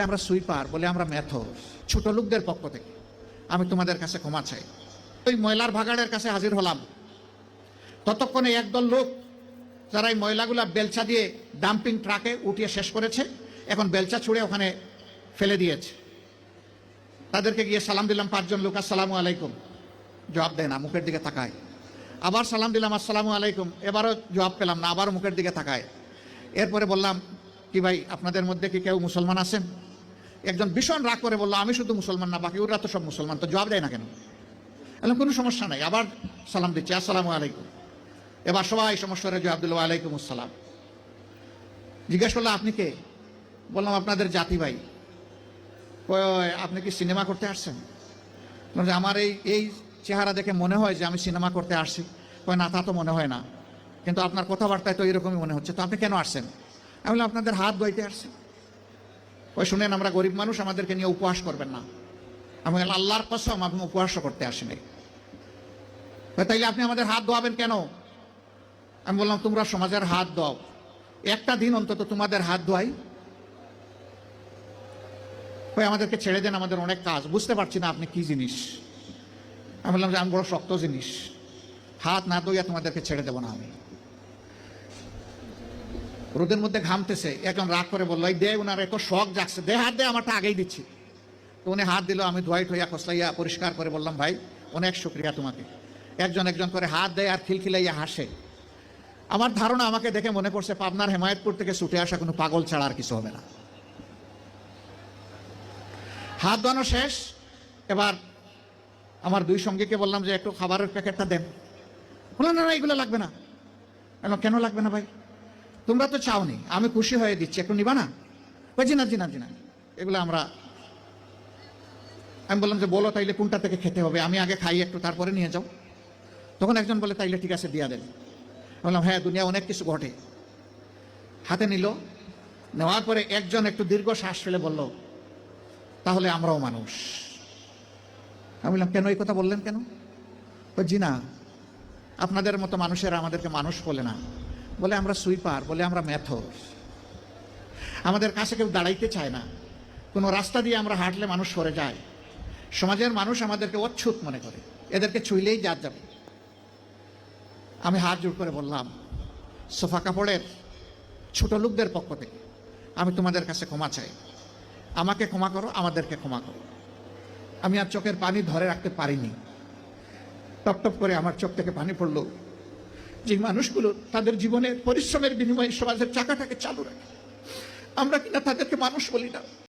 আমরা সুইপার বলে, আমরা মেথর, ছোট লোকদের পক্ষ থেকে আমি তোমাদের কাছে ক্ষমা চাই। ওই ময়লার ভাগাড়ের কাছে হাজির হলাম। ততক্ষণে একদল লোক যারা এই ময়লাগুলা বেলচা দিয়ে ডাম্পিং ট্রাকে উঠিয়ে শেষ করেছে, এখন বেলচা ছুঁড়ে ওখানে ফেলে দিয়েছে। তাদেরকে গিয়ে সালাম দিলাম, 5 জন লোক, আসসালামু আলাইকুম, জবাব দেয় না, মুখের দিকে তাকায়। আবার সালাম দিলাম, আসসালামু আলাইকুম, এবারও জবাব পেলাম না, আবারও মুখের দিকে তাকায়। এরপরে বললাম, কি ভাই আপনাদের মধ্যে কি কেউ মুসলমান আছেন? একজন ভীষণ রাগ করে বললো, আমি শুধু মুসলমান না, বাকি ওরা তো সব মুসলমান, তো জবাব দেয় না কেন? এরকম কোনো সমস্যা নাই, আবার সালাম দিচ্ছি, আসসালামু আলাইকুম। এবার সবাই সমস্যার জবাব দিল, ওয়ালাইকুম আসসালাম। জিজ্ঞেস করলো, আপনি কে? বললাম, আপনাদের জাতি ভাই। আপনি কি সিনেমা করতে আসছেন? আমার এই চেহারা দেখে মনে হয় যে আমি সিনেমা করতে আসছি। কয়, না তা তো মনে হয় না, কিন্তু আপনার কথাবার্তায় তো এরকমই মনে হচ্ছে। তো আপনি কেন আসছেন? আমি বললাম, আপনাদের হাত ধুইতে আসছি। ওই শুনেন, আমরা গরিব মানুষ, আমাদেরকে নিয়ে উপহাস করবেন না। আমি বললাম, আল্লাহর কসম আমি উপহাসও করতে আসিনি। তাইলে আপনি আমাদের হাত ধোয়াবেন কেন? আমি বললাম, তোমরা সমাজের হাত দাও, একটা দিন অন্তত তোমাদের হাত ধোয়াই। ওই আমাদেরকে ছেড়ে দেন, আমাদের অনেক কাজ, বুঝতে পারছি না আপনি কি জিনিস। আমি বললাম যে আমি বড় শক্ত জিনিস, হাত না ধুইয়া তোমাদেরকে ছেড়ে দেবো না আমি। রোদের মধ্যে ঘামতেছে, একজন রাগ করে বললো, এই দে, ওনার এত শখ জাগছে, দে হাত দে, আমারটা আগেই দিচ্ছি। তো উনি হাত দিল, আমি ধোয়াই ঠইয়া খসলাইয়া পরিষ্কার করে বললাম, ভাই অনেক শুক্রিয়া তোমাকে। একজন একজন করে হাত দেয় আর খিলখিলাইয়া হাসে। আমার ধারণা আমাকে দেখে মনে করছে পাবনার হেমায়েতপুর থেকে ছুটে আসা কোনো পাগল ছাড়া আর কিছু হবে না। হাত ধোয়ানো শেষ। এবার আমার 2 সঙ্গীকে বললাম যে একটু খাবারের প্যাকেটটা দেন। বললাম, না না, এগুলো লাগবে না। কেন লাগবে না ভাই? তোমরা তো চাওনি, আমি খুশি হয়ে দিচ্ছি, একটু নিবা না? জি না, জি না, জি না, এগুলো আমরা। আমি বললাম যে বলো তাইলে কোনটা থেকে খেতে হবে, আমি আগে খাই একটু, তারপরে নিয়ে যাও। তখন একজন বলে, তাইলে ঠিক আছে, দিয়া দেন। বললাম, হ্যাঁ, দুনিয়া অনেক কিছু ঘটে। হাতে নিল, নেওয়ার পরে একজন একটু দীর্ঘ শ্বাস ফেলে বলল, তাহলে আমরাও মানুষ। আমি বললাম, কেন এই কথা বললেন কেন? জি না, আপনাদের মতো মানুষেরা আমাদেরকে মানুষ বলে না, বলে আমরা সুইপার, বলে আমরা মেথর। আমাদের কাছে কেউ দাঁড়াইতে চায় না, কোনো রাস্তা দিয়ে আমরা হাঁটলে মানুষ সরে যায়। সমাজের মানুষ আমাদেরকে অচ্ছুত মনে করে, এদেরকে ছুঁইলেই জাত যাবে। আমি হাত জোড় করে বললাম, সোফা কাপড়ের ছোট লোকদের পক্ষ থেকে আমি তোমাদের কাছে ক্ষমা চাই। আমাকে ক্ষমা করো, আমাদেরকে ক্ষমা করো। আমি আর চোখের পানি ধরে রাখতে পারিনি, টপ টপ করে আমার চোখ থেকে পানি পড়লো। যে মানুষগুলো তাদের জীবনের পরিশ্রমের বিনিময়ে সমাজের চাকাটাকে চালু রাখে, আমরা কিনা তাদেরকে মানুষ বলি না।